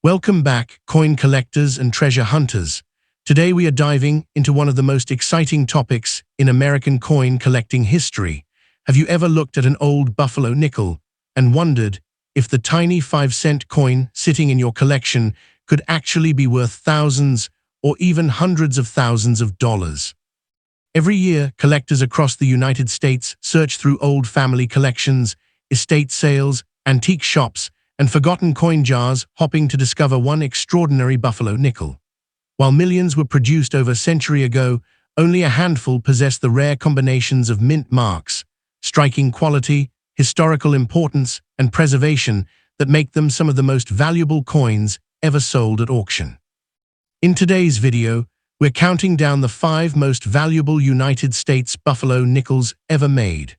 Welcome back, coin collectors and treasure hunters. Today we are diving into one of the most exciting topics in American coin collecting history. Have you ever looked at an old buffalo nickel and wondered if the tiny 5-cent coin sitting in your collection could actually be worth thousands or even hundreds of thousands of dollars? Every year, collectors across the United States search through old family collections, estate sales, antique shops, and forgotten coin jars, hoping to discover one extraordinary buffalo nickel. While millions were produced over a century ago, only a handful possess the rare combinations of mint marks, striking quality, historical importance, and preservation that make them some of the most valuable coins ever sold at auction. In today's video, we're counting down the 5 most valuable United States buffalo nickels ever made.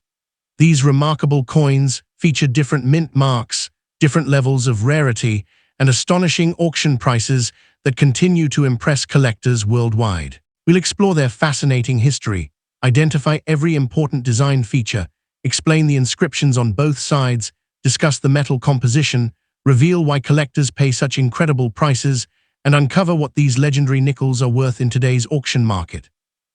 These remarkable coins feature different mint marks, different levels of rarity, and astonishing auction prices that continue to impress collectors worldwide. We'll explore their fascinating history, identify every important design feature, explain the inscriptions on both sides, discuss the metal composition, reveal why collectors pay such incredible prices, and uncover what these legendary nickels are worth in today's auction market.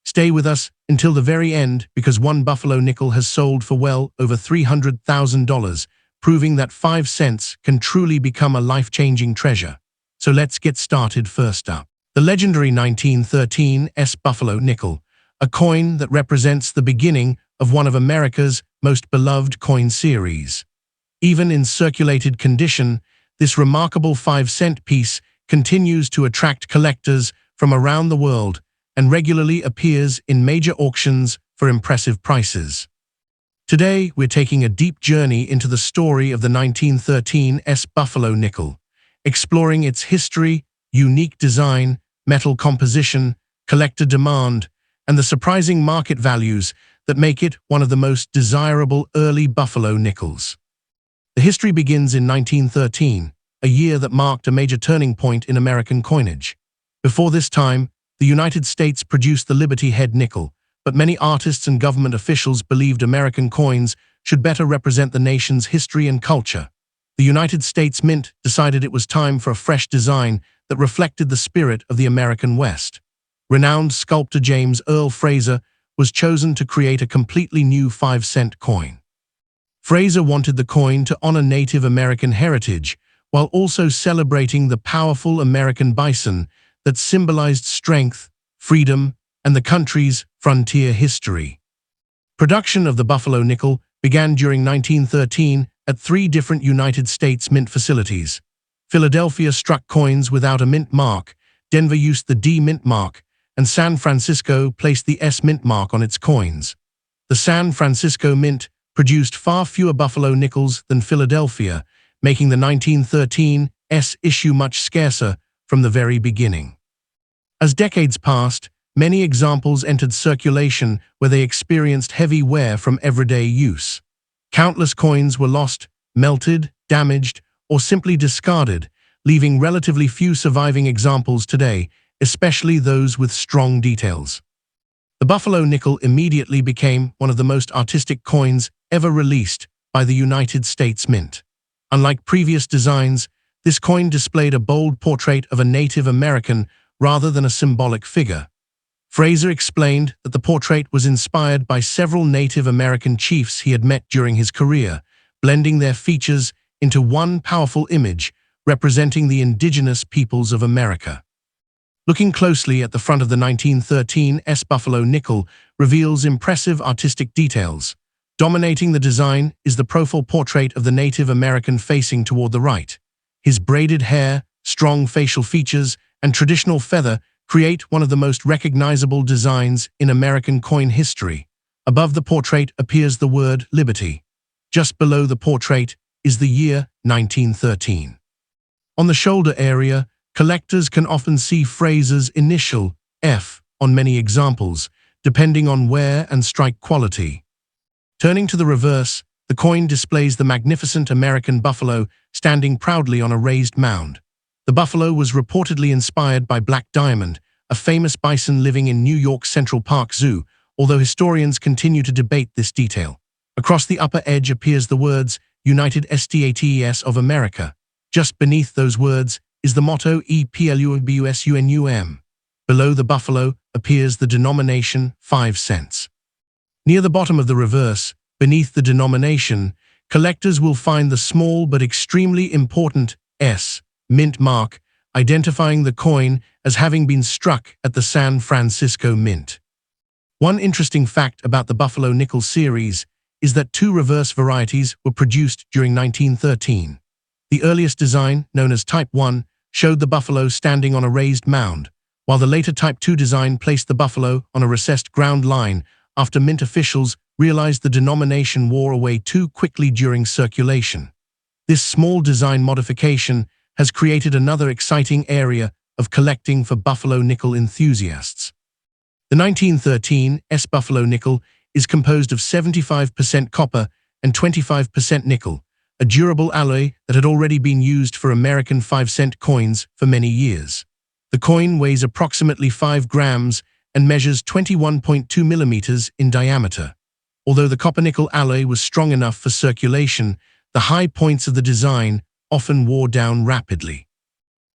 Stay with us until the very end, because one buffalo nickel has sold for well over $300,000, proving that 5 cents can truly become a life-changing treasure. So let's get started. First up, the legendary 1913 buffalo nickel, a coin that represents the beginning of one of America's most beloved coin series. Even in circulated condition, this remarkable 5-cent piece continues to attract collectors from around the world and regularly appears in major auctions for impressive prices. Today, we're taking a deep journey into the story of the 1913 buffalo nickel, exploring its history, unique design, metal composition, collector demand, and the surprising market values that make it one of the most desirable early buffalo nickels. The history begins in 1913, a year that marked a major turning point in American coinage. Before this time, the United States produced the Liberty Head nickel, but many artists and government officials believed American coins should better represent the nation's history and culture. The United States Mint decided it was time for a fresh design that reflected the spirit of the American West. Renowned sculptor James Earl Fraser was chosen to create a completely new 5-cent coin. Fraser wanted the coin to honor Native American heritage, while also celebrating the powerful American bison that symbolized strength, freedom, and the country's frontier history. Production of the buffalo nickel began during 1913 at 3 different United States mint facilities. Philadelphia struck coins without a mint mark, Denver used the D mint mark, and San Francisco placed the S mint mark on its coins. The San Francisco Mint produced far fewer buffalo nickels than Philadelphia, making the 1913 issue much scarcer from the very beginning. As decades passed, many examples entered circulation where they experienced heavy wear from everyday use. Countless coins were lost, melted, damaged, or simply discarded, leaving relatively few surviving examples today, especially those with strong details. The buffalo nickel immediately became one of the most artistic coins ever released by the United States Mint. Unlike previous designs, this coin displayed a bold portrait of a Native American rather than a symbolic figure. Fraser explained that the portrait was inspired by several Native American chiefs he had met during his career, blending their features into one powerful image representing the indigenous peoples of America. Looking closely at the front of the 1913 buffalo nickel reveals impressive artistic details. Dominating the design is the profile portrait of the Native American facing toward the right. His braided hair, strong facial features, and traditional feather create one of the most recognizable designs in American coin history. Above the portrait appears the word Liberty. Just below the portrait is the year 1913. On the shoulder area, collectors can often see Fraser's initial F on many examples, depending on wear and strike quality. Turning to the reverse, the coin displays the magnificent American buffalo standing proudly on a raised mound. The buffalo was reportedly inspired by Black Diamond, a famous bison living in New York's Central Park Zoo, although historians continue to debate this detail. Across the upper edge appears the words United States of America. Just beneath those words is the motto EPLUBUSUNUM. Below the buffalo appears the denomination 5 cents. Near the bottom of the reverse, beneath the denomination, collectors will find the small but extremely important S mint mark, identifying the coin as having been struck at the San Francisco Mint. One interesting fact about the Buffalo Nickel series is that 2 reverse varieties were produced during 1913. The earliest design, known as Type 1, showed the buffalo standing on a raised mound, while the later Type 2 design placed the buffalo on a recessed ground line after Mint officials realized the denomination wore away too quickly during circulation. This small design modification has created another exciting area of collecting for Buffalo Nickel enthusiasts. The 1913 S Buffalo Nickel is composed of 75% copper and 25% nickel, a durable alloy that had already been used for American 5-cent coins for many years. The coin weighs approximately 5 grams and measures 21.2 millimeters in diameter. Although the copper-nickel alloy was strong enough for circulation, the high points of the design often wore down rapidly.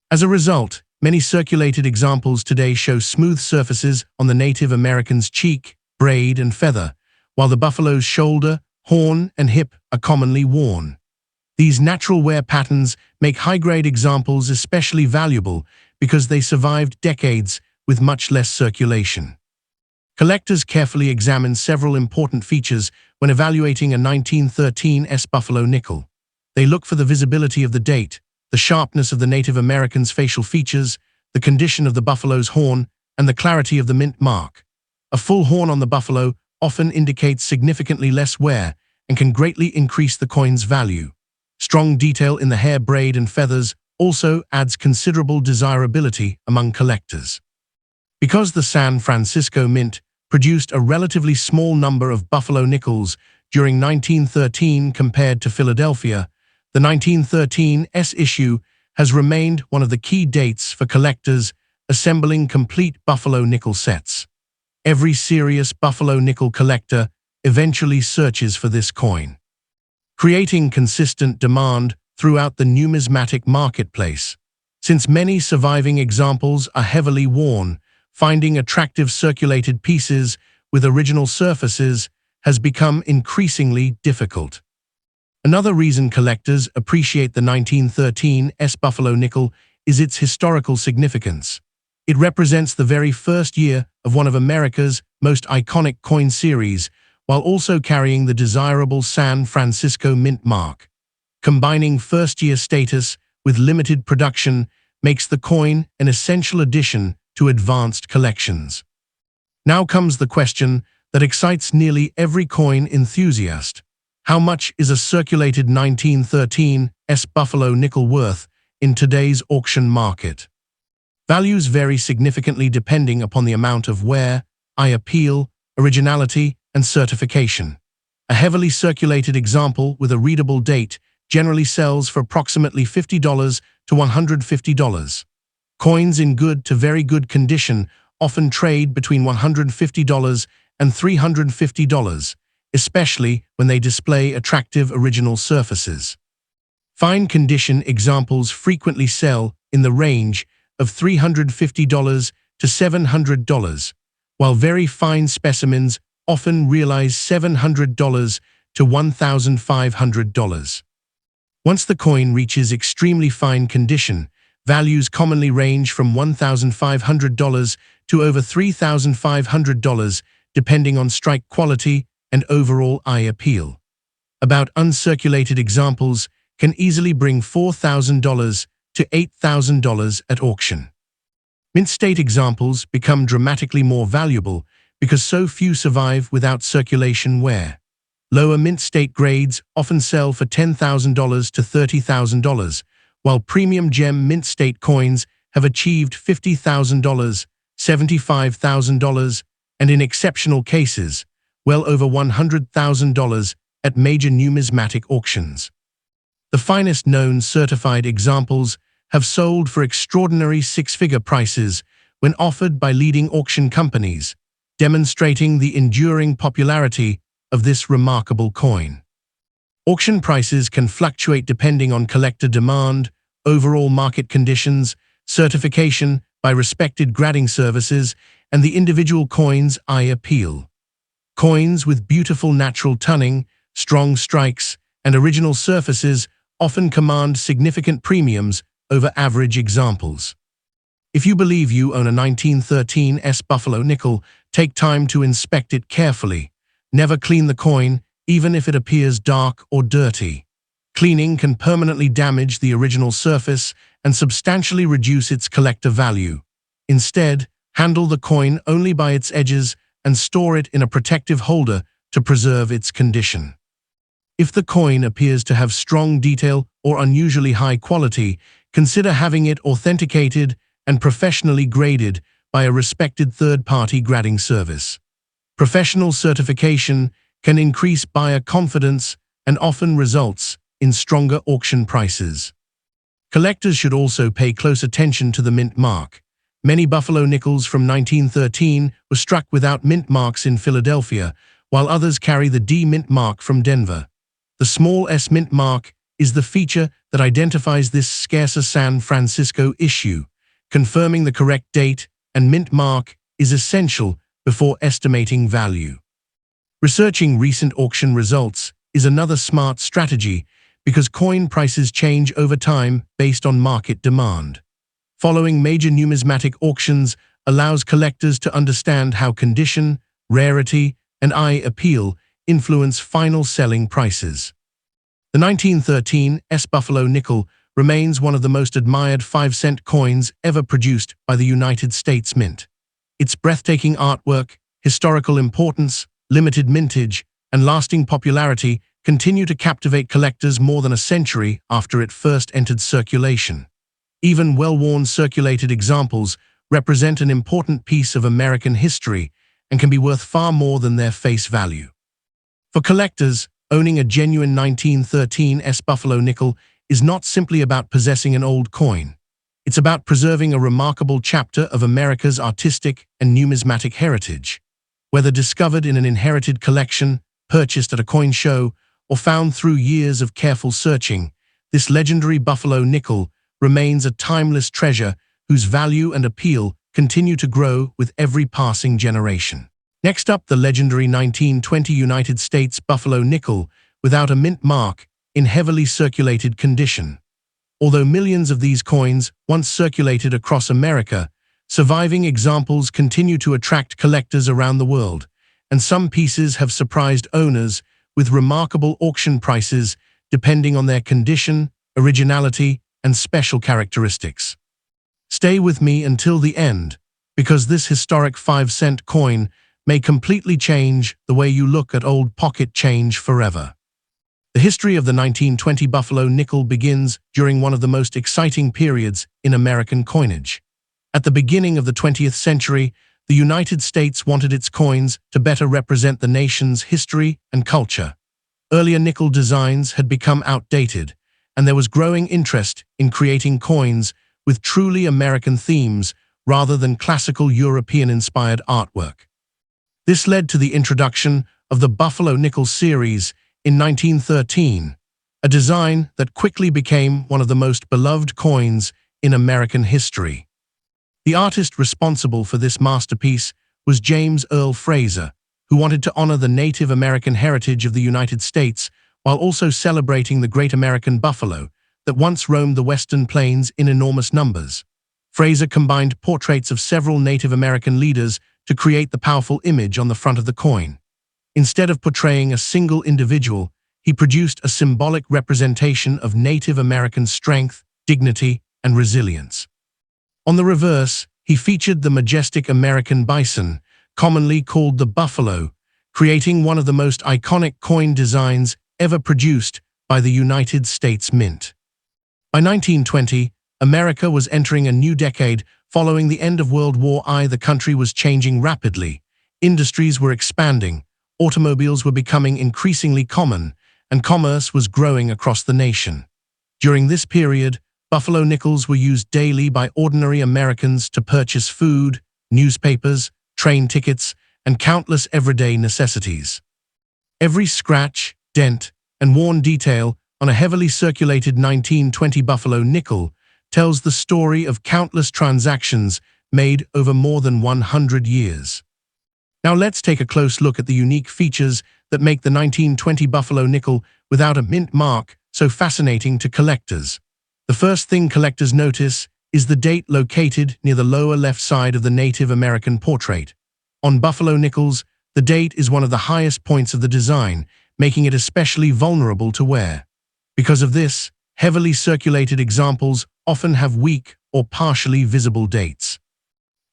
As a result, many circulated examples today show smooth surfaces on the Native American's cheek, braid, and feather, while the buffalo's shoulder, horn, and hip are commonly worn. These natural wear patterns make high-grade examples especially valuable because they survived decades with much less circulation. Collectors carefully examine several important features when evaluating a 1913 S Buffalo Nickel. They look for the visibility of the date, the sharpness of the Native American's facial features, the condition of the buffalo's horn, and the clarity of the mint mark. A full horn on the buffalo often indicates significantly less wear and can greatly increase the coin's value. Strong detail in the hair, braid, and feathers also adds considerable desirability among collectors. Because the San Francisco Mint produced a relatively small number of Buffalo Nickels during 1913 compared to Philadelphia, the 1913 S issue has remained one of the key dates for collectors assembling complete Buffalo Nickel sets. Every serious Buffalo Nickel collector eventually searches for this coin, creating consistent demand throughout the numismatic marketplace. Since many surviving examples are heavily worn, finding attractive circulated pieces with original surfaces has become increasingly difficult. Another reason collectors appreciate the 1913 S Buffalo Nickel is its historical significance. It represents the very first year of one of America's most iconic coin series, while also carrying the desirable San Francisco Mint mark. Combining first-year status with limited production makes the coin an essential addition to advanced collections. Now comes the question that excites nearly every coin enthusiast. How much is a circulated 1913 S Buffalo Nickel worth in today's auction market? Values vary significantly depending upon the amount of wear, eye appeal, originality, and certification. A heavily circulated example with a readable date generally sells for approximately $50 to $150. Coins in good to very good condition often trade between $150 and $350, especially when they display attractive original surfaces. Fine condition examples frequently sell in the range of $350 to $700, while very fine specimens often realize $700 to $1,500. Once the coin reaches extremely fine condition, values commonly range from $1,500 to over $3,500, depending on strike quality and overall eye appeal. About uncirculated examples can easily bring $4,000 to $8,000 at auction. Mint state examples become dramatically more valuable because so few survive without circulation wear. Lower mint state grades often sell for $10,000 to $30,000, while premium gem mint state coins have achieved $50,000, $75,000, and in exceptional cases, well over $100,000 at major numismatic auctions. The finest known certified examples have sold for extraordinary six-figure prices when offered by leading auction companies, demonstrating the enduring popularity of this remarkable coin. Auction prices can fluctuate depending on collector demand, overall market conditions, certification by respected grading services, and the individual coin's eye appeal. Coins with beautiful natural tunning, strong strikes, and original surfaces often command significant premiums over average examples. If you believe you own a 1913 Buffalo nickel, take time to inspect it carefully. Never clean the coin, even if it appears dark or dirty. Cleaning can permanently damage the original surface and substantially reduce its collector value. Instead, handle the coin only by its edges and store it in a protective holder to preserve its condition. If the coin appears to have strong detail or unusually high quality, consider having it authenticated and professionally graded by a respected third-party grading service. Professional certification can increase buyer confidence and often results in stronger auction prices. Collectors should also pay close attention to the mint mark. Many Buffalo nickels from 1913 were struck without mint marks in Philadelphia, while others carry the D mint mark from Denver. The small S mint mark is the feature that identifies this scarcer San Francisco issue. Confirming the correct date and mint mark is essential before estimating value. Researching recent auction results is another smart strategy because coin prices change over time based on market demand. Following major numismatic auctions allows collectors to understand how condition, rarity, and eye appeal influence final selling prices. The 1913 Buffalo nickel remains one of the most admired 5-cent coins ever produced by the United States Mint. Its breathtaking artwork, historical importance, limited mintage, and lasting popularity continue to captivate collectors more than a century after it first entered circulation. Even well-worn circulated examples represent an important piece of American history and can be worth far more than their face value. For collectors, owning a genuine 1913 Buffalo nickel is not simply about possessing an old coin. It's about preserving a remarkable chapter of America's artistic and numismatic heritage. Whether discovered in an inherited collection, purchased at a coin show, or found through years of careful searching, this legendary Buffalo nickel remains a timeless treasure whose value and appeal continue to grow with every passing generation. Next up, the legendary 1920 United States Buffalo nickel without a mint mark in heavily circulated condition. Although millions of these coins once circulated across America, surviving examples continue to attract collectors around the world, and some pieces have surprised owners with remarkable auction prices depending on their condition, originality, and special characteristics. Stay with me until the end, because this historic 5-cent coin may completely change the way you look at old pocket change forever. The history of the 1920 Buffalo nickel begins during one of the most exciting periods in American coinage. At the beginning of the 20th century, the United States wanted its coins to better represent the nation's history and culture. Earlier nickel designs had become outdated, and there was growing interest in creating coins with truly American themes rather than classical European-inspired artwork. This led to the introduction of the Buffalo nickel series in 1913, a design that quickly became one of the most beloved coins in American history. The artist responsible for this masterpiece was James Earl Fraser, who wanted to honor the Native American heritage of the United States while also celebrating the great American buffalo that once roamed the Western Plains in enormous numbers. Fraser combined portraits of several Native American leaders to create the powerful image on the front of the coin. Instead of portraying a single individual, he produced a symbolic representation of Native American strength, dignity, and resilience. On the reverse, he featured the majestic American bison, commonly called the buffalo, creating one of the most iconic coin designs ever produced by the United States Mint. By 1920, America was entering a new decade following the end of World War I. The country was changing rapidly. Industries were expanding, automobiles were becoming increasingly common, and commerce was growing across the nation. During this period, Buffalo nickels were used daily by ordinary Americans to purchase food, newspapers, train tickets, and countless everyday necessities. Every scratch, dent, and worn detail on a heavily circulated 1920 Buffalo nickel tells the story of countless transactions made over more than 100 years. Now let's take a close look at the unique features that make the 1920 Buffalo nickel without a mint mark so fascinating to collectors. The first thing collectors notice is the date located near the lower left side of the Native American portrait. On Buffalo nickels, the date is one of the highest points of the design, making it especially vulnerable to wear. Because of this, heavily circulated examples often have weak or partially visible dates.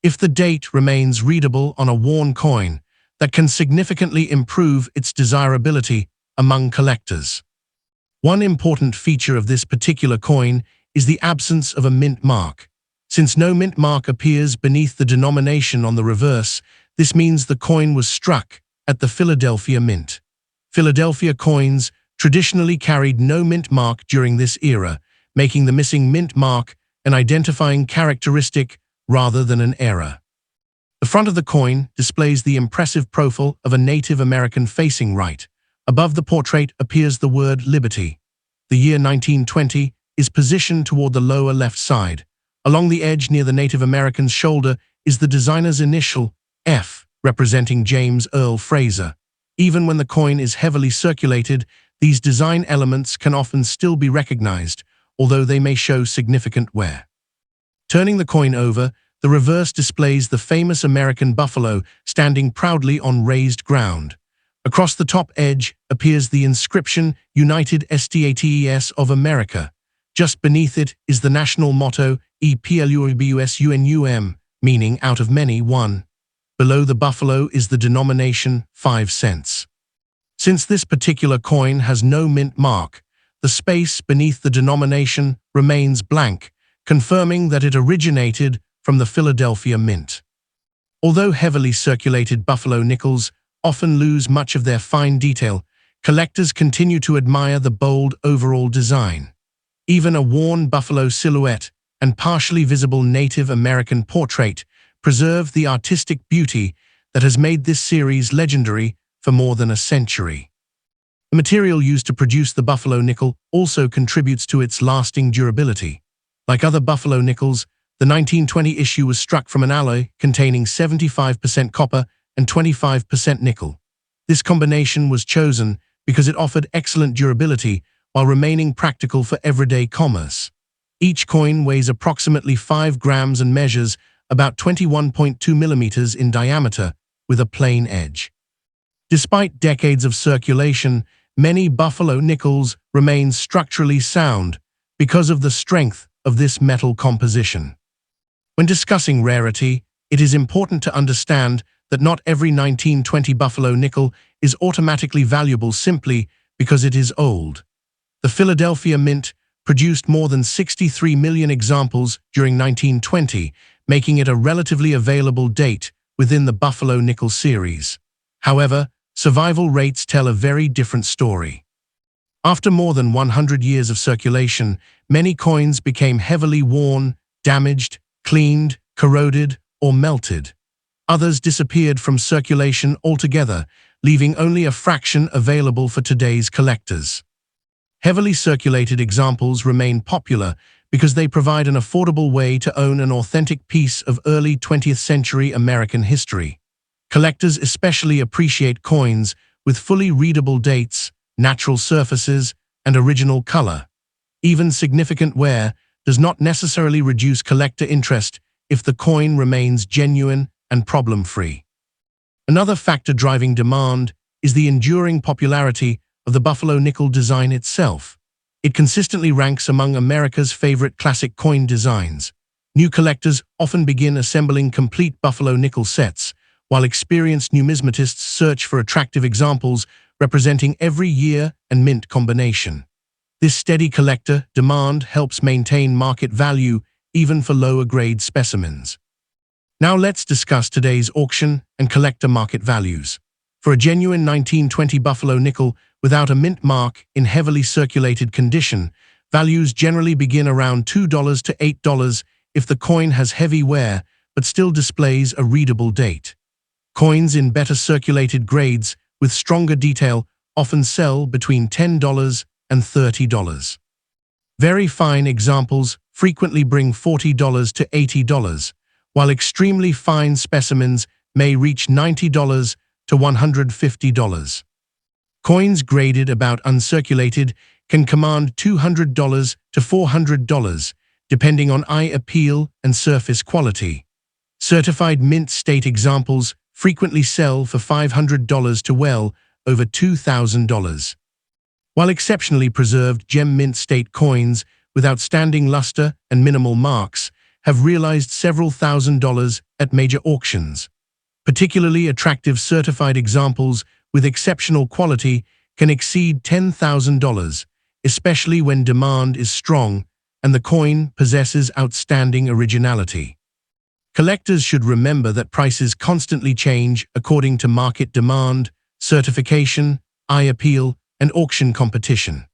If the date remains readable on a worn coin, that can significantly improve its desirability among collectors. One important feature of this particular coin is the absence of a mint mark. Since no mint mark appears beneath the denomination on the reverse, this means the coin was struck at the Philadelphia Mint. Philadelphia coins traditionally carried no mint mark during this era, making the missing mint mark an identifying characteristic rather than an error. The front of the coin displays the impressive profile of a Native American facing right. Above the portrait appears the word Liberty. The year 1920 is positioned toward the lower left side. Along the edge near the Native American's shoulder is the designer's initial, F, representing James Earl Fraser. Even when the coin is heavily circulated, these design elements can often still be recognized, although they may show significant wear. Turning the coin over, the reverse displays the famous American buffalo standing proudly on raised ground. Across the top edge appears the inscription United States of America. Just beneath it is the national motto EPLUBUSUNUM, meaning out of many, one. Below the buffalo is the denomination 5 cents. Since this particular coin has no mint mark, the space beneath the denomination remains blank, confirming that it originated from the Philadelphia Mint. Although heavily circulated Buffalo nickels often lose much of their fine detail, collectors continue to admire the bold overall design. Even a worn buffalo silhouette and partially visible Native American portrait preserve the artistic beauty that has made this series legendary for more than a century. The material used to produce the Buffalo nickel also contributes to its lasting durability. Like other Buffalo nickels, the 1920 issue was struck from an alloy containing 75% copper and 25% nickel. This combination was chosen because it offered excellent durability while remaining practical for everyday commerce. Each coin weighs approximately 5 grams and measures about 21.2 millimeters in diameter with a plain edge. Despite decades of circulation, many Buffalo nickels remain structurally sound because of the strength of this metal composition. When discussing rarity, it is important to understand that not every 1920 Buffalo nickel is automatically valuable simply because it is old. The Philadelphia Mint produced more than 63 million examples during 1920, making it a relatively available date within the Buffalo nickel series. However, survival rates tell a very different story. After more than 100 years of circulation, many coins became heavily worn, damaged, cleaned, corroded, or melted. Others disappeared from circulation altogether, leaving only a fraction available for today's collectors. Heavily circulated examples remain popular because they provide an affordable way to own an authentic piece of early 20th century American history. Collectors especially appreciate coins with fully readable dates, natural surfaces, and original color. Even significant wear does not necessarily reduce collector interest if the coin remains genuine and problem-free. Another factor driving demand is the enduring popularity of the Buffalo nickel design itself. It consistently ranks among America's favorite classic coin designs. New collectors often begin assembling complete Buffalo nickel sets, while experienced numismatists search for attractive examples representing every year and mint combination. This steady collector demand helps maintain market value even for lower-grade specimens. Now let's discuss today's auction and collector market values. For a genuine 1920 Buffalo nickel without a mint mark in heavily circulated condition, values generally begin around $2 to $8 if the coin has heavy wear but still displays a readable date. Coins in better circulated grades with stronger detail often sell between $10 and $30. Very fine examples frequently bring $40 to $80, while extremely fine specimens may reach $90 to $150. Coins graded about uncirculated can command $200 to $400, depending on eye appeal and surface quality. Certified mint state examples frequently sell for $500 to well over $2,000. While exceptionally preserved gem mint state coins with outstanding luster and minimal marks have realized several $1,000s at major auctions. Particularly attractive certified examples with exceptional quality can exceed $10,000, especially when demand is strong and the coin possesses outstanding originality. Collectors should remember that prices constantly change according to market demand, certification, eye appeal, and auction competition.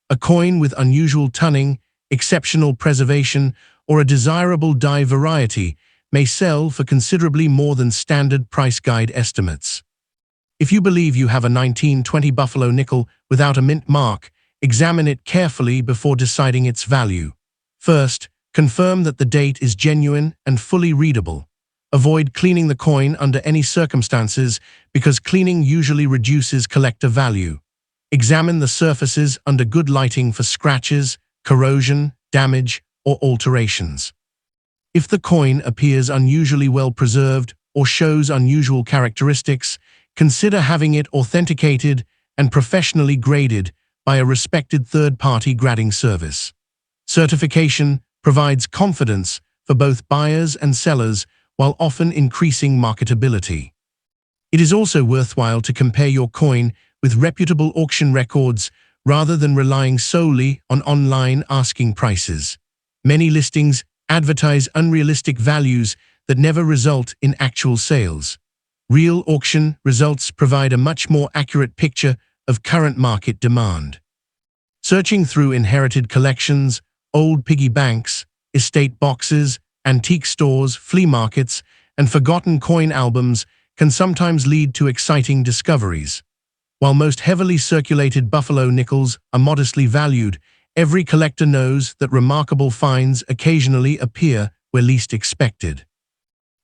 A coin with unusual tunning, exceptional preservation, or a desirable die variety may sell for considerably more than standard price guide estimates. If you believe you have a 1920 Buffalo nickel without a mint mark, examine it carefully before deciding its value. First, confirm that the date is genuine and fully readable. Avoid cleaning the coin under any circumstances because cleaning usually reduces collector value. Examine the surfaces under good lighting for scratches, corrosion, damage, or alterations. If the coin appears unusually well preserved or shows unusual characteristics, consider having it authenticated and professionally graded by a respected third-party grading service. Certification provides confidence for both buyers and sellers while often increasing marketability. It is also worthwhile to compare your coin with reputable auction records rather than relying solely on online asking prices. Many listings advertise unrealistic values that never result in actual sales. Real auction results provide a much more accurate picture of current market demand. Searching through inherited collections, old piggy banks, estate boxes, antique stores, flea markets, and forgotten coin albums can sometimes lead to exciting discoveries. While most heavily circulated Buffalo nickels are modestly valued, every collector knows that remarkable finds occasionally appear where least expected.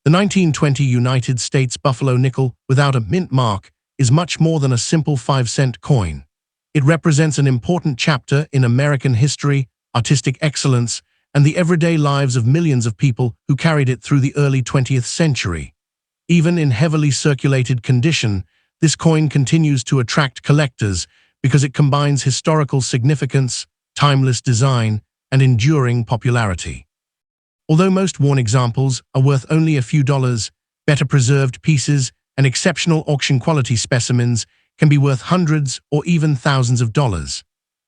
The 1920 United States Buffalo nickel without a mint mark is much more than a simple 5-cent coin. It represents an important chapter in American history, artistic excellence, and the everyday lives of millions of people who carried it through the early 20th century. Even in heavily circulated condition, this coin continues to attract collectors because it combines historical significance, timeless design, and enduring popularity. Although most worn examples are worth only a few dollars, better preserved pieces and exceptional auction quality specimens can be worth hundreds or even thousands of dollars.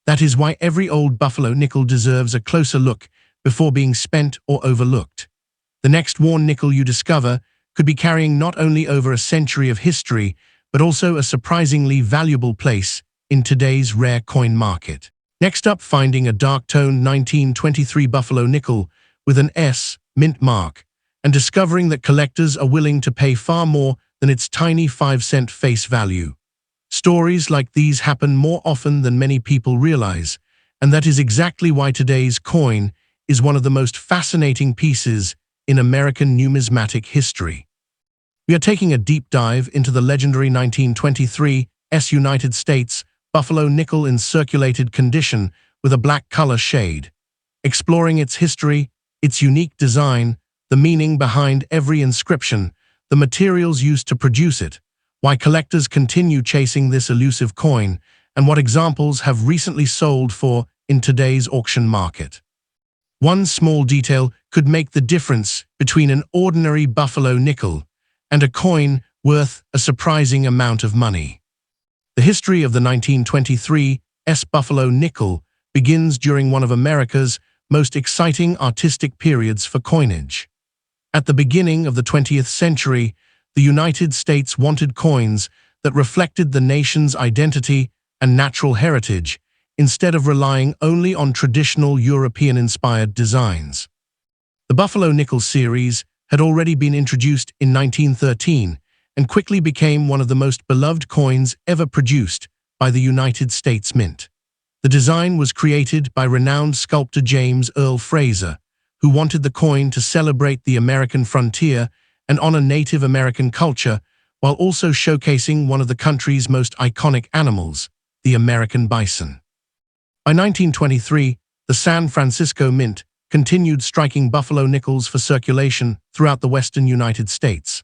That is why every old Buffalo nickel deserves a closer look before being spent or overlooked. The next worn nickel you discover could be carrying not only over a century of history, but also a surprisingly valuable place in today's rare coin market. Next up, finding a dark-toned 1923 Buffalo nickel with an S mint mark, and discovering that collectors are willing to pay far more than its tiny 5-cent face value. Stories like these happen more often than many people realize, and that is exactly why today's coin is one of the most fascinating pieces in American numismatic history. We are taking a deep dive into the legendary 1923 United States Buffalo nickel in circulated condition with a black color shade, exploring its history, its unique design, the meaning behind every inscription, the materials used to produce it, why collectors continue chasing this elusive coin, and what examples have recently sold for in today's auction market. One small detail could make the difference between an ordinary Buffalo nickel and a coin worth a surprising amount of money. The history of the 1923 Buffalo nickel begins during one of America's most exciting artistic periods for coinage. At the beginning of the 20th century, the United States wanted coins that reflected the nation's identity and natural heritage, instead of relying only on traditional European-inspired designs. The Buffalo nickel series had already been introduced in 1913 and quickly became one of the most beloved coins ever produced by the United States Mint. The design was created by renowned sculptor James Earl Fraser, who wanted the coin to celebrate the American frontier and honor Native American culture, while also showcasing one of the country's most iconic animals, the American bison. By 1923, the San Francisco Mint continued striking buffalo nickels for circulation throughout the western United States.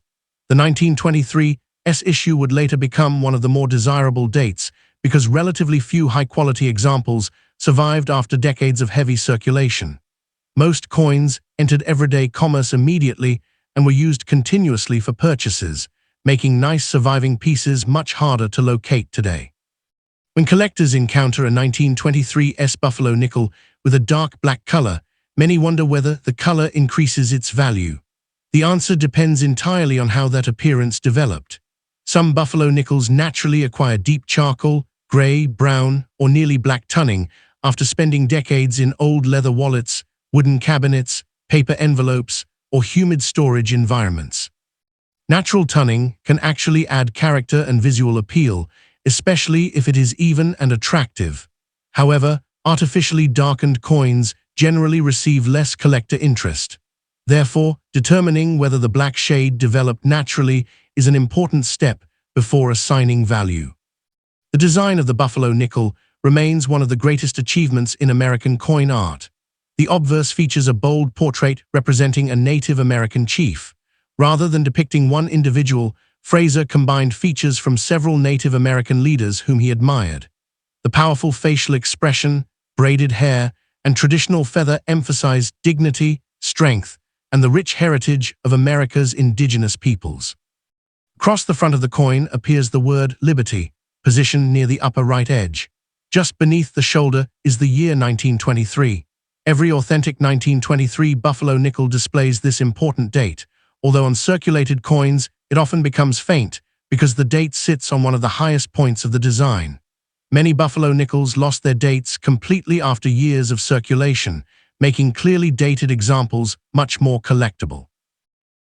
The 1923 issue would later become one of the more desirable dates because relatively few high-quality examples survived after decades of heavy circulation. Most coins entered everyday commerce immediately and were used continuously for purchases, making nice surviving pieces much harder to locate today. When collectors encounter a 1923 buffalo nickel with a dark black color, many wonder whether the color increases its value. The answer depends entirely on how that appearance developed. Some buffalo nickels naturally acquire deep charcoal, gray, brown, or nearly black toning after spending decades in old leather wallets, wooden cabinets, paper envelopes, or humid storage environments. Natural toning can actually add character and visual appeal, especially if it is even and attractive. However, artificially darkened coins generally receive less collector interest. Therefore, determining whether the black shade developed naturally is an important step before assigning value. The design of the buffalo nickel remains one of the greatest achievements in American coin art. The obverse features a bold portrait representing a Native American chief. Rather than depicting one individual, Fraser combined features from several Native American leaders whom he admired. The powerful facial expression, braided hair, and traditional feather emphasized dignity, strength, and the rich heritage of America's indigenous peoples. Across the front of the coin appears the word Liberty, positioned near the upper right edge. Just beneath the shoulder is the year 1923. Every authentic 1923 buffalo nickel displays this important date, although on circulated coins it often becomes faint because the date sits on one of the highest points of the design. Many buffalo nickels lost their dates completely after years of circulation, making clearly dated examples much more collectible.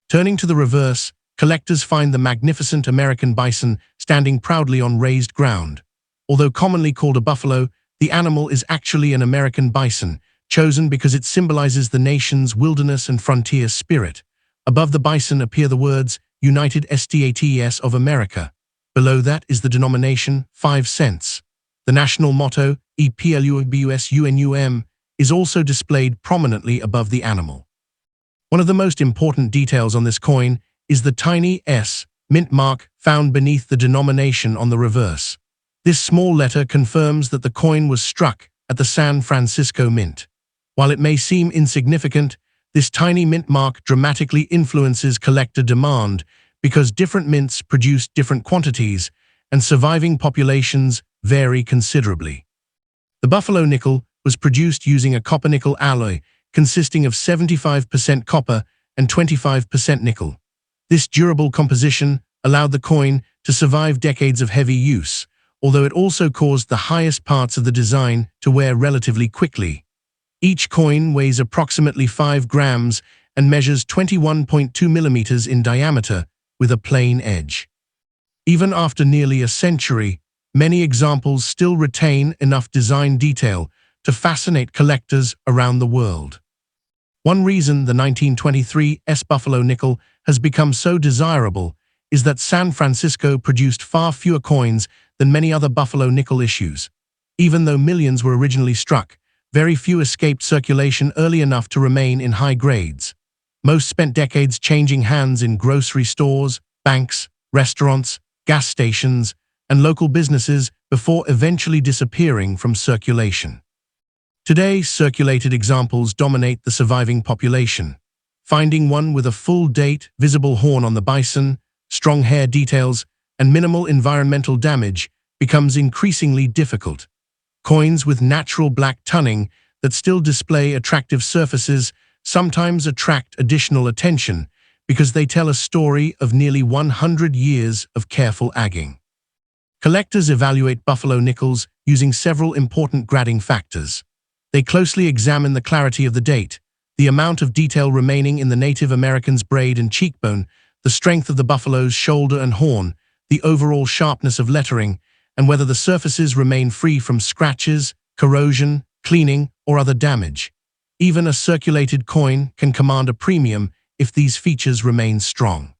Turning to the reverse, collectors find the magnificent American bison standing proudly on raised ground. Although commonly called a buffalo, the animal is actually an American bison, chosen because it symbolizes the nation's wilderness and frontier spirit. Above the bison appear the words United States of America. Below that is the denomination 5 cents. The national motto, EPLUBUSUNUM, is also displayed prominently above the animal. One of the most important details on this coin is the tiny S mint mark found beneath the denomination on the reverse. This small letter confirms that the coin was struck at the San Francisco Mint. While it may seem insignificant, this tiny mint mark dramatically influences collector demand because different mints produce different quantities and surviving populations vary considerably. The buffalo nickel was produced using a copper-nickel alloy consisting of 75% copper and 25% nickel. This durable composition allowed the coin to survive decades of heavy use, although it also caused the highest parts of the design to wear relatively quickly. Each coin weighs approximately 5 grams and measures 21.2 millimeters in diameter with a plain edge. Even after nearly a century, many examples still retain enough design detail to fascinate collectors around the world. One reason the 1923 buffalo nickel has become so desirable is that San Francisco produced far fewer coins than many other buffalo nickel issues. Even though millions were originally struck, very few escaped circulation early enough to remain in high grades. Most spent decades changing hands in grocery stores, banks, restaurants, gas stations, and local businesses before eventually disappearing from circulation. Today, circulated examples dominate the surviving population. Finding one with a full date, visible horn on the bison, strong hair details, and minimal environmental damage becomes increasingly difficult. Coins with natural black toning that still display attractive surfaces sometimes attract additional attention because they tell a story of nearly 100 years of careful agging. Collectors evaluate buffalo nickels using several important grading factors. They closely examine the clarity of the date, the amount of detail remaining in the Native American's braid and cheekbone, the strength of the buffalo's shoulder and horn, the overall sharpness of lettering, and whether the surfaces remain free from scratches, corrosion, cleaning, or other damage. Even a circulated coin can command a premium if these features remain strong.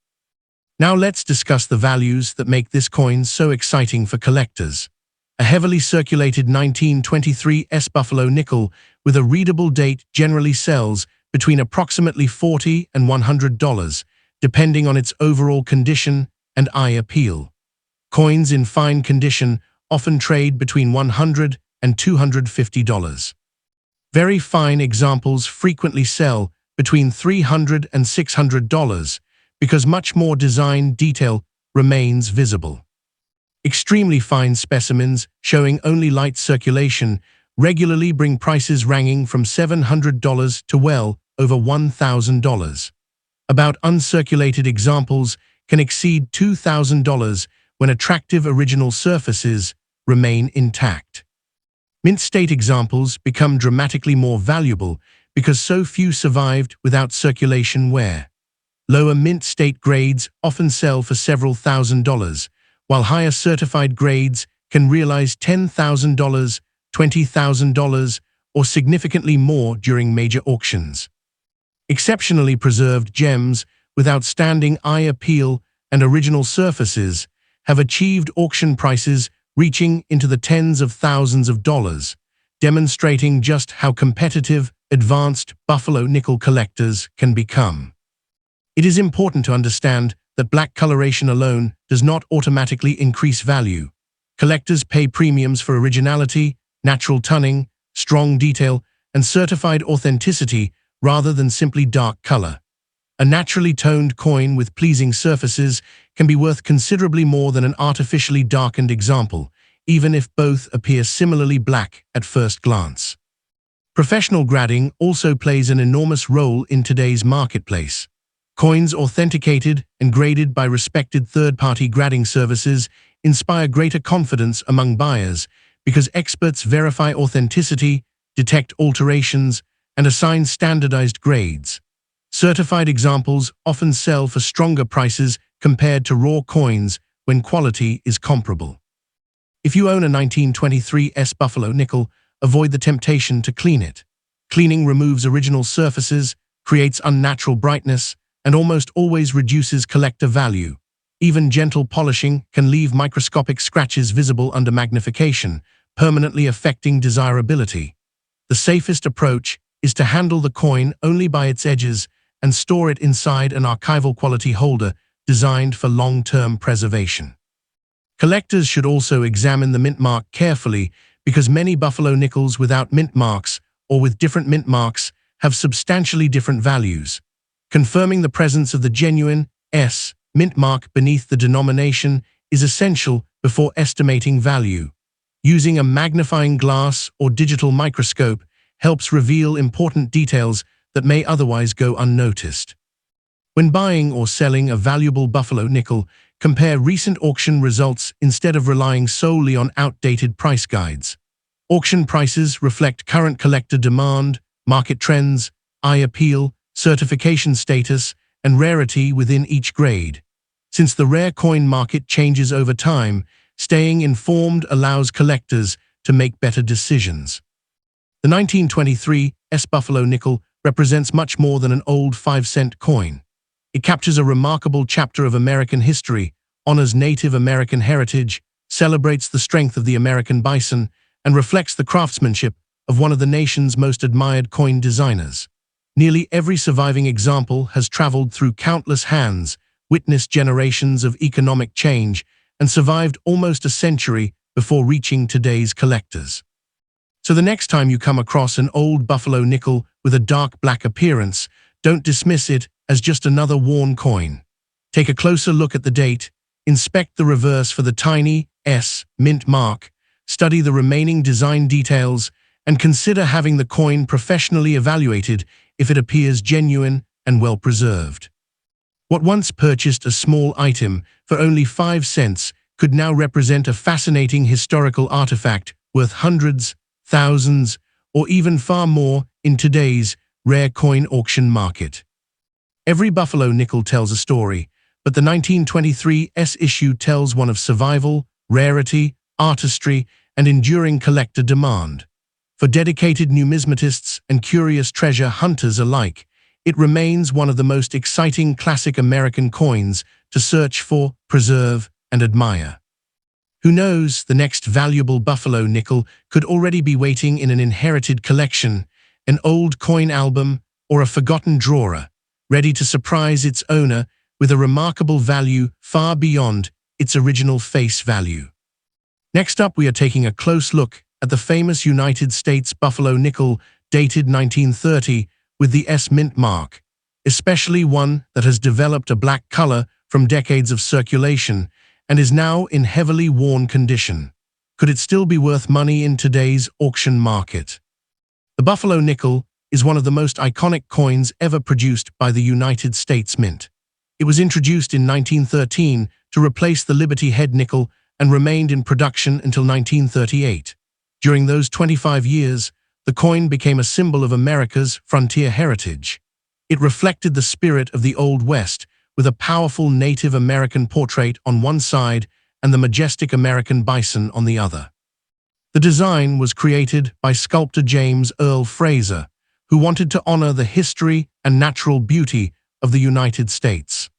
Now let's discuss the values that make this coin so exciting for collectors. A heavily circulated 1923 Buffalo nickel with a readable date generally sells between approximately $40 and $100, depending on its overall condition and eye appeal. Coins in fine condition often trade between $100 and $250. Very fine examples frequently sell between $300 and $600 because much more design detail remains visible. Extremely fine specimens showing only light circulation regularly bring prices ranging from $700 to well over $1,000. About uncirculated examples can exceed $2,000 when attractive original surfaces remain intact. Mint state examples become dramatically more valuable because so few survived without circulation wear. Lower mint state grades often sell for several $1,000s, while higher certified grades can realize $10,000, $20,000, or significantly more during major auctions. Exceptionally preserved gems with outstanding eye appeal and original surfaces have achieved auction prices reaching into the tens of thousands of dollars, demonstrating just how competitive advanced Buffalo nickel collectors can become. It is important to understand that black coloration alone does not automatically increase value. Collectors pay premiums for originality, natural toning, strong detail, and certified authenticity rather than simply dark color. A naturally toned coin with pleasing surfaces can be worth considerably more than an artificially darkened example, even if both appear similarly black at first glance. Professional grading also plays an enormous role in today's marketplace. Coins authenticated and graded by respected third-party grading services inspire greater confidence among buyers because experts verify authenticity, detect alterations, and assign standardized grades. Certified examples often sell for stronger prices compared to raw coins when quality is comparable. If you own a 1923 Buffalo nickel, avoid the temptation to clean it. Cleaning removes original surfaces, creates unnatural brightness, and almost always reduces collector value. Even gentle polishing can leave microscopic scratches visible under magnification, permanently affecting desirability. The safest approach is to handle the coin only by its edges and store it inside an archival quality holder designed for long-term preservation. Collectors should also examine the mint mark carefully because many Buffalo nickels without mint marks or with different mint marks have substantially different values. Confirming the presence of the genuine mint mark beneath the denomination is essential before estimating value. Using a magnifying glass or digital microscope helps reveal important details that may otherwise go unnoticed. When buying or selling a valuable Buffalo nickel, compare recent auction results instead of relying solely on outdated price guides. Auction prices reflect current collector demand, market trends, eye appeal, certification status, and rarity within each grade. Since the rare coin market changes over time, staying informed allows collectors to make better decisions. The 1923 Buffalo nickel represents much more than an old 5-cent coin. It captures a remarkable chapter of American history, honors Native American heritage, celebrates the strength of the American bison, and reflects the craftsmanship of one of the nation's most admired coin designers. Nearly every surviving example has traveled through countless hands, witnessed generations of economic change, and survived almost a century before reaching today's collectors. So the next time you come across an old Buffalo nickel with a dark black appearance, don't dismiss it as just another worn coin. Take a closer look at the date, inspect the reverse for the tiny mint mark, study the remaining design details, and consider having the coin professionally evaluated if it appears genuine and well-preserved. What once purchased a small item for only 5 cents could now represent a fascinating historical artifact worth hundreds, thousands, or even far more in today's rare coin auction market. Every Buffalo nickel tells a story, but the 1923 issue tells one of survival, rarity, artistry, and enduring collector demand. For dedicated numismatists and curious treasure hunters alike, it remains one of the most exciting classic American coins to search for, preserve, and admire. Who knows, the next valuable buffalo nickel could already be waiting in an inherited collection, an old coin album, or a forgotten drawer, ready to surprise its owner with a remarkable value far beyond its original face value. Next up, we are taking a close look at the famous United States buffalo nickel dated 1930 with the S mint mark, especially one that has developed a black color from decades of circulation and is now in heavily worn condition. Could it still be worth money in today's auction market? The buffalo nickel is one of the most iconic coins ever produced by the United States Mint. It was introduced in 1913 to replace the Liberty Head nickel and remained in production until 1938. During those 25 years, the coin became a symbol of America's frontier heritage. It reflected the spirit of the Old West, with a powerful Native American portrait on one side and the majestic American bison on the other. The design was created by sculptor James Earl Fraser, who wanted to honor the history and natural beauty of the United States.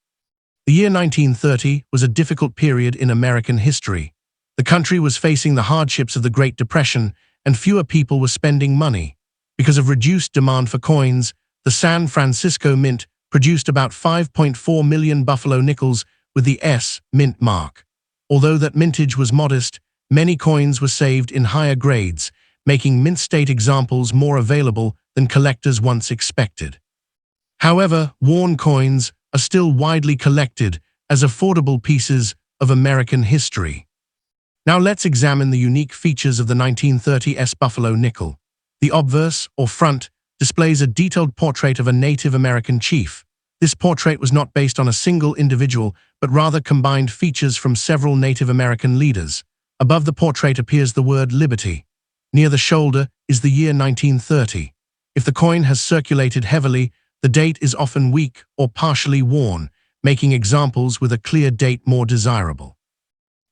The year 1930 was a difficult period in American history. The country was facing the hardships of the Great Depression, and fewer people were spending money. Because of reduced demand for coins, the San Francisco Mint produced about 5.4 million buffalo nickels with the S mint mark. Although that mintage was modest, many coins were saved in higher grades, making mint state examples more available than collectors once expected. However, worn coins are still widely collected as affordable pieces of American history. Now let's examine the unique features of the 1930 S buffalo nickel. The obverse, or front, displays a detailed portrait of a Native American chief. This portrait was not based on a single individual, but rather combined features from several Native American leaders. Above the portrait appears the word Liberty. Near the shoulder is the year 1930. If the coin has circulated heavily, the date is often weak or partially worn, making examples with a clear date more desirable.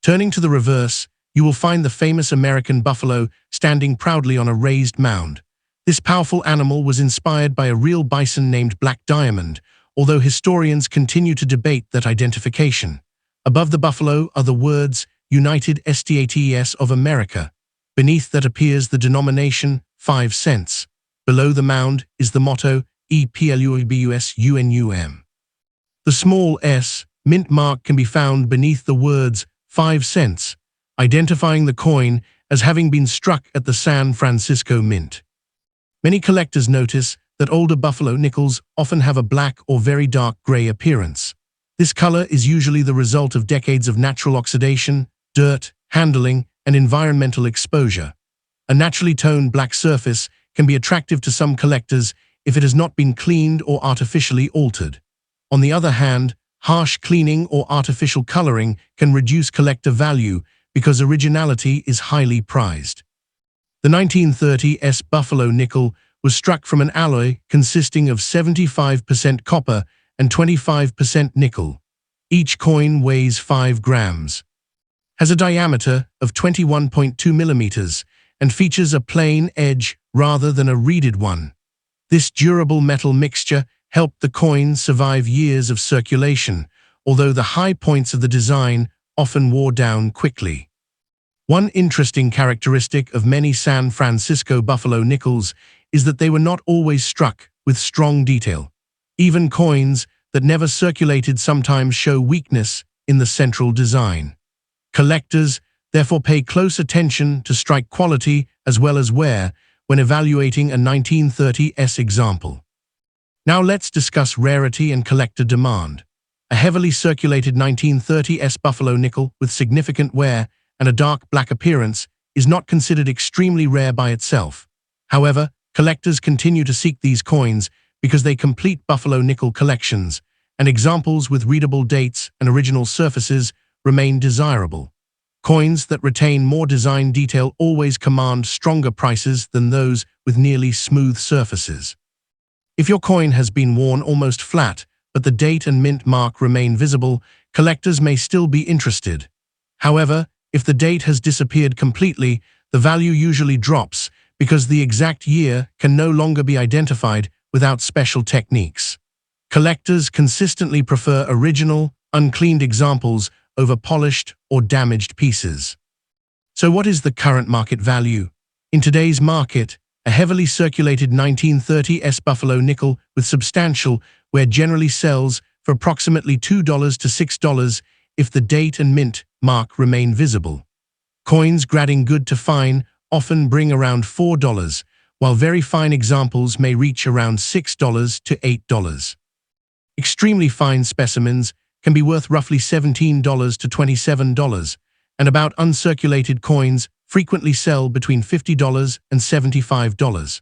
Turning to the reverse, you will find the famous American buffalo standing proudly on a raised mound. This powerful animal was inspired by a real bison named Black Diamond, although historians continue to debate that identification. Above the buffalo are the words United States of America. Beneath that appears the denomination 5 cents. Below the mound is the motto EPLUBUSUNUM. The small s mint mark can be found beneath the words 5 cents, identifying the coin as having been struck at the San Francisco Mint. Many collectors notice that older buffalo nickels often have a black or very dark gray appearance. This color is usually the result of decades of natural oxidation, dirt, handling, and environmental exposure. A naturally toned black surface can be attractive to some collectors if it has not been cleaned or artificially altered. On the other hand, harsh cleaning or artificial coloring can reduce collector value because originality is highly prized. The 1930 S buffalo nickel was struck from an alloy consisting of 75% copper and 25% nickel. Each coin weighs 5 grams, has a diameter of 21.2 millimeters, and features a plain edge rather than a reeded one. This durable metal mixture helped the coin survive years of circulation, although the high points of the design often wore down quickly. One interesting characteristic of many San Francisco buffalo nickels is that they were not always struck with strong detail. Even coins that never circulated sometimes show weakness in the central design. Collectors therefore pay close attention to strike quality as well as wear when evaluating a 1930 S example. Now let's discuss rarity and collector demand. A heavily circulated 1930 S buffalo nickel with significant wear and a dark black appearance is not considered extremely rare by itself. However, collectors continue to seek these coins because they complete buffalo nickel collections, and examples with readable dates and original surfaces remain desirable. Coins that retain more design detail always command stronger prices than those with nearly smooth surfaces. If your coin has been worn almost flat, but the date and mint mark remain visible, collectors may still be interested. However, if the date has disappeared completely, the value usually drops because the exact year can no longer be identified without special techniques. Collectors consistently prefer original, uncleaned examples over polished or damaged pieces. So what is the current market value? In today's market, a heavily circulated 1930s Buffalo nickel with substantial wear generally sells for approximately $2 to $6 if the date and mint mark remain visible. Coins grading good to fine often bring around $4, while very fine examples may reach around $6 to $8. Extremely fine specimens can be worth roughly $17 to $27, and about uncirculated coins frequently sell between $50 and $75.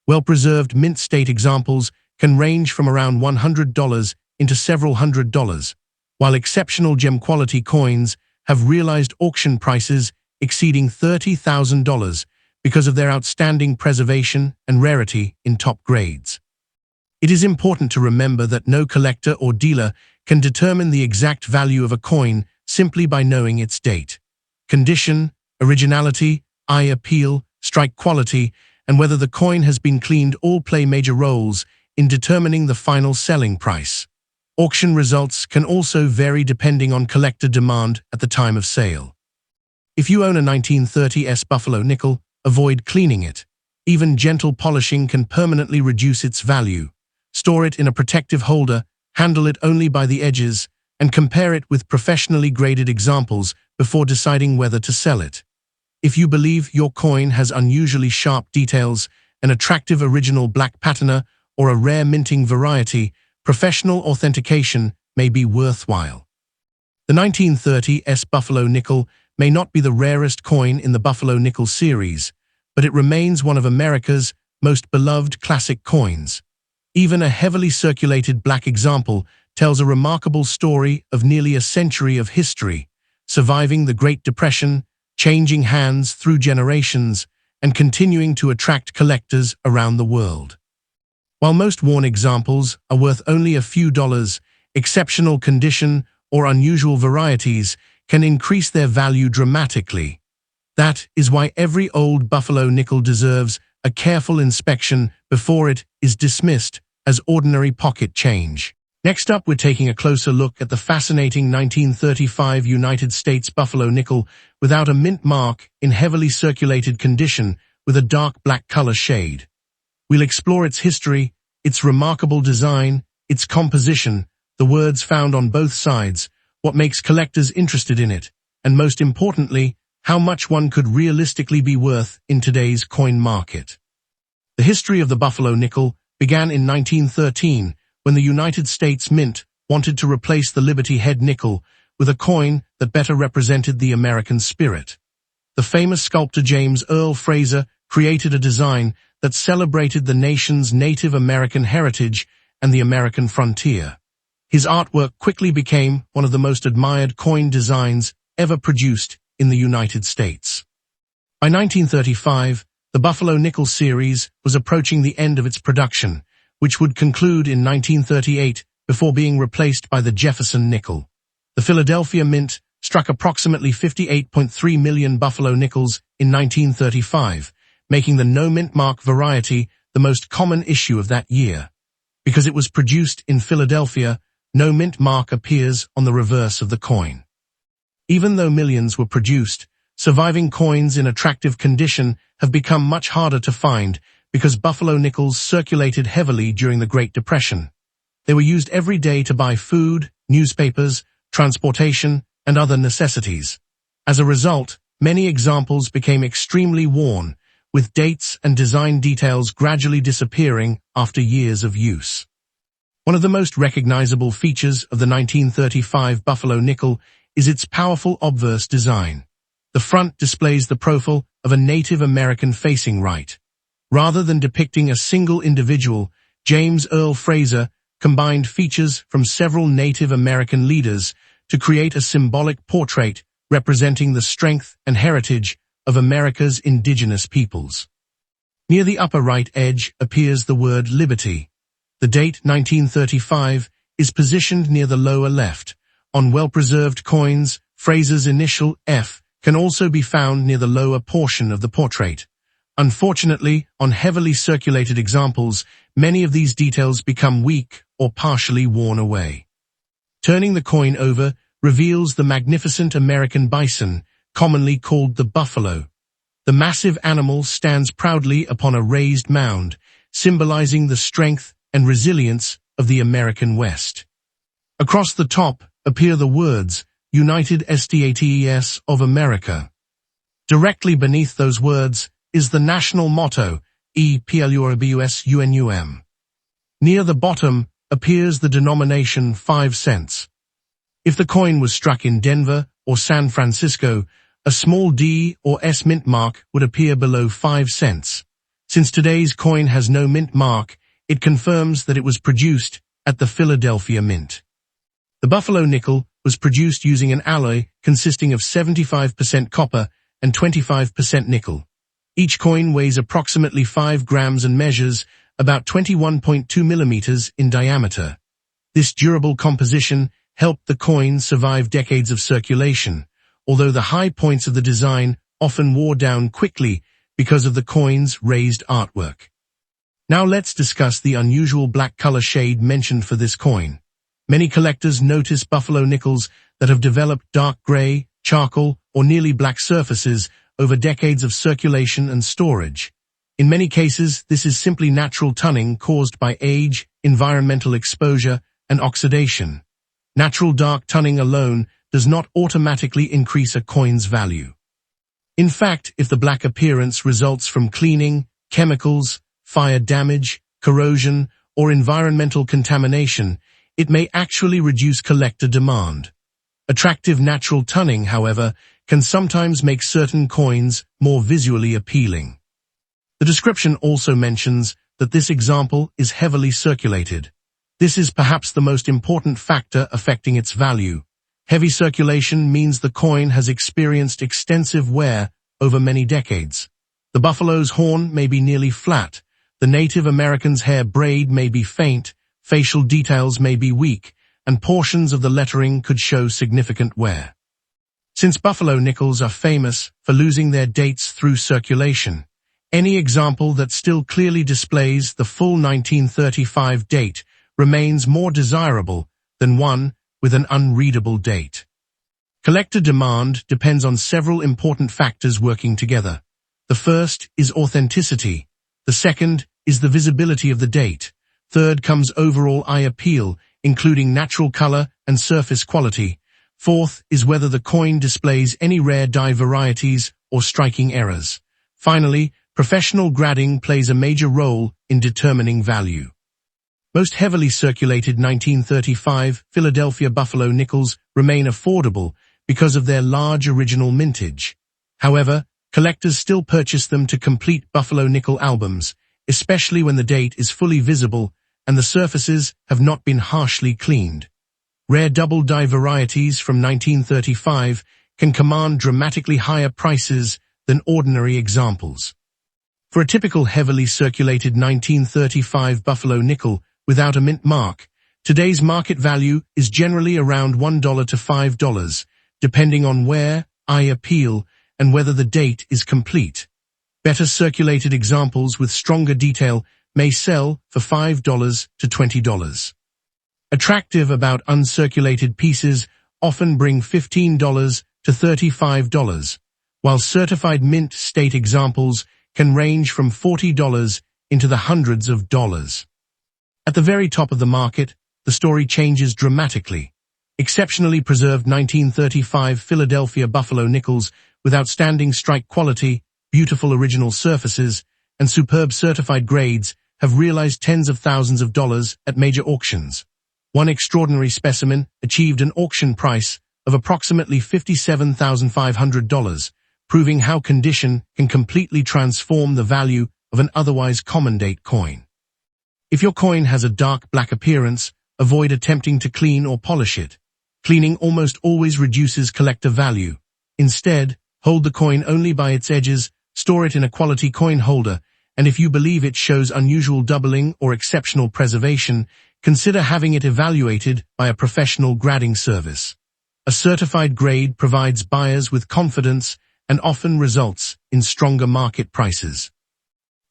Well-preserved mint state examples can range from around $100 into several $100s, while exceptional gem-quality coins have realized auction prices exceeding $30,000 because of their outstanding preservation and rarity in top grades. It is important to remember that no collector or dealer can determine the exact value of a coin simply by knowing its date, condition, originality, eye appeal, strike quality, and whether the coin has been cleaned all play major roles in determining the final selling price. Auction results can also vary depending on collector demand at the time of sale. If you own a 1930s Buffalo nickel, avoid cleaning it. Even gentle polishing can permanently reduce its value. Store it in a protective holder, handle it only by the edges, and compare it with professionally graded examples before deciding whether to sell it. If you believe your coin has unusually sharp details, an attractive original black patina, or a rare minting variety, professional authentication may be worthwhile. The 1930s Buffalo nickel may not be the rarest coin in the Buffalo nickel series, but it remains one of America's most beloved classic coins. Even a heavily circulated black example tells a remarkable story of nearly a century of history, surviving the Great Depression, changing hands through generations, and continuing to attract collectors around the world. While most worn examples are worth only a few dollars, exceptional condition or unusual varieties can increase their value dramatically. That is why every old Buffalo nickel deserves a careful inspection before it is dismissed as ordinary pocket change. Next up, we're taking a closer look at the fascinating 1935 United States Buffalo nickel without a mint mark in heavily circulated condition with a dark black color shade. We'll explore its history, its remarkable design, its composition, the words found on both sides, what makes collectors interested in it, and most importantly, how much one could realistically be worth in today's coin market. The history of the Buffalo nickel began in 1913 when the United States Mint wanted to replace the Liberty Head nickel with a coin that better represented the American spirit. The famous sculptor James Earl Fraser created a design that celebrated the nation's Native American heritage and the American frontier. His artwork quickly became one of the most admired coin designs ever produced in the United States. By 1935, the Buffalo nickel series was approaching the end of its production, which would conclude in 1938 before being replaced by the Jefferson nickel. The Philadelphia Mint struck approximately 58.3 million Buffalo nickels in 1935, making the no-mint mark variety the most common issue of that year. Because it was produced in Philadelphia, no mint mark appears on the reverse of the coin. Even though millions were produced, surviving coins in attractive condition have become much harder to find because Buffalo nickels circulated heavily during the Great Depression. They were used every day to buy food, newspapers, transportation, and other necessities. As a result, many examples became extremely worn, with dates and design details gradually disappearing after years of use. One of the most recognizable features of the 1935 Buffalo nickel is its powerful obverse design. The front displays the profile of a Native American facing right. Rather than depicting a single individual, James Earl Fraser combined features from several Native American leaders to create a symbolic portrait representing the strength and heritage of America's indigenous peoples. Near the upper right edge appears the word Liberty. The date 1935 is positioned near the lower left. On well-preserved coins, Fraser's initial F can also be found near the lower portion of the portrait. Unfortunately, on heavily circulated examples, many of these details become weak or partially worn away. Turning the coin over reveals the magnificent American bison, commonly called the buffalo. The massive animal stands proudly upon a raised mound, symbolizing the strength and resilience of the American West. Across the top appear the words, United States of America. Directly beneath those words is the national motto, EPLURBUSUNUM. Near the bottom appears the denomination 5 cents. If the coin was struck in Denver or San Francisco, a small D or S mint mark would appear below 5 cents. Since today's coin has no mint mark, it confirms that it was produced at the Philadelphia Mint. The Buffalo nickel was produced using an alloy consisting of 75% copper and 25% nickel. Each coin weighs approximately 5 grams and measures about 21.2 millimeters in diameter. This durable composition helped the coin survive decades of circulation, although the high points of the design often wore down quickly because of the coin's raised artwork. Now let's discuss the unusual black color shade mentioned for this coin. Many collectors notice buffalo nickels that have developed dark gray, charcoal, or nearly black surfaces over decades of circulation and storage. In many cases, this is simply natural tunning caused by age, environmental exposure, and oxidation. Natural dark tunning alone does not automatically increase a coin's value. In fact, if the black appearance results from cleaning, chemicals, fire damage, corrosion, or environmental contamination, it may actually reduce collector demand. Attractive natural tunning, however, can sometimes make certain coins more visually appealing. The description also mentions that this example is heavily circulated. This is perhaps the most important factor affecting its value. Heavy circulation means the coin has experienced extensive wear over many decades. The buffalo's horn may be nearly flat, the Native American's hair braid may be faint, facial details may be weak, and portions of the lettering could show significant wear. Since buffalo nickels are famous for losing their dates through circulation, any example that still clearly displays the full 1935 date remains more desirable than one with an unreadable date. Collector demand depends on several important factors working together. The first is authenticity. The second is the visibility of the date. Third comes overall eye appeal, including natural color and surface quality. Fourth is whether the coin displays any rare die varieties or striking errors. Finally, professional grading plays a major role in determining value. Most heavily circulated 1935 Philadelphia buffalo nickels remain affordable because of their large original mintage. However, collectors still purchase them to complete buffalo nickel albums, especially when the date is fully visible and the surfaces have not been harshly cleaned. Rare double die varieties from 1935 can command dramatically higher prices than ordinary examples. For a typical heavily circulated 1935 buffalo nickel without a mint mark, today's market value is generally around $1 to $5, depending on wear, eye appeal, and whether the date is complete. Better circulated examples with stronger detail may sell for $5 to $20. Attractive about uncirculated pieces often bring $15 to $35, while certified mint state examples can range from $40 into the hundreds of dollars. At the very top of the market, the story changes dramatically. Exceptionally preserved 1935 Philadelphia buffalo nickels with outstanding strike quality, beautiful original surfaces, and superb certified grades have realized tens of thousands of dollars at major auctions. One extraordinary specimen achieved an auction price of approximately $57,500, proving how condition can completely transform the value of an otherwise common date coin. If your coin has a dark black appearance, avoid attempting to clean or polish it. Cleaning almost always reduces collector value. Instead, hold the coin only by its edges, store it in a quality coin holder, and if you believe it shows unusual doubling or exceptional preservation, consider having it evaluated by a professional grading service. A certified grade provides buyers with confidence and often results in stronger market prices.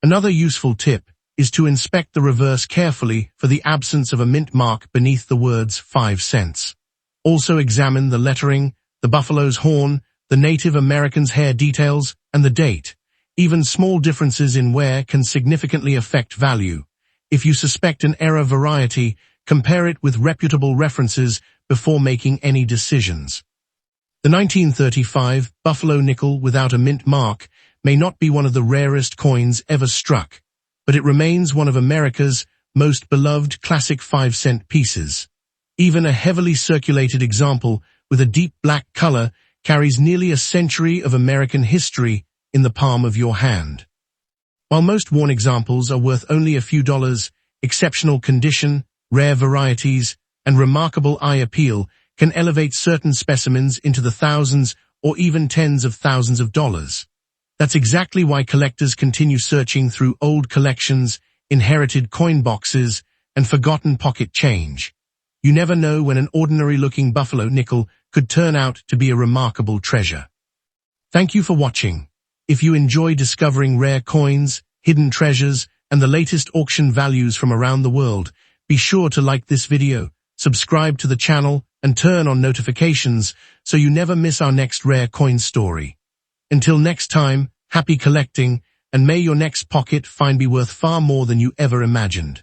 Another useful tip is to inspect the reverse carefully for the absence of a mint mark beneath the words 5 cents. Also examine the lettering, the buffalo's horn, the Native American's hair details, and the date. Even small differences in wear can significantly affect value. If you suspect an error variety, compare it with reputable references before making any decisions. The 1935 Buffalo nickel without a mint mark may not be one of the rarest coins ever struck, but it remains one of America's most beloved classic 5-cent pieces. Even a heavily circulated example with a deep black color carries nearly a century of American history in the palm of your hand. While most worn examples are worth only a few dollars, exceptional condition, rare varieties, and remarkable eye appeal can elevate certain specimens into the thousands or even tens of thousands of dollars. That's exactly why collectors continue searching through old collections, inherited coin boxes, and forgotten pocket change. You never know when an ordinary-looking buffalo nickel could turn out to be a remarkable treasure. Thank you for watching. If you enjoy discovering rare coins, hidden treasures, and the latest auction values from around the world, be sure to like this video, subscribe to the channel, and turn on notifications so you never miss our next rare coin story. Until next time, happy collecting, and may your next pocket find be worth far more than you ever imagined.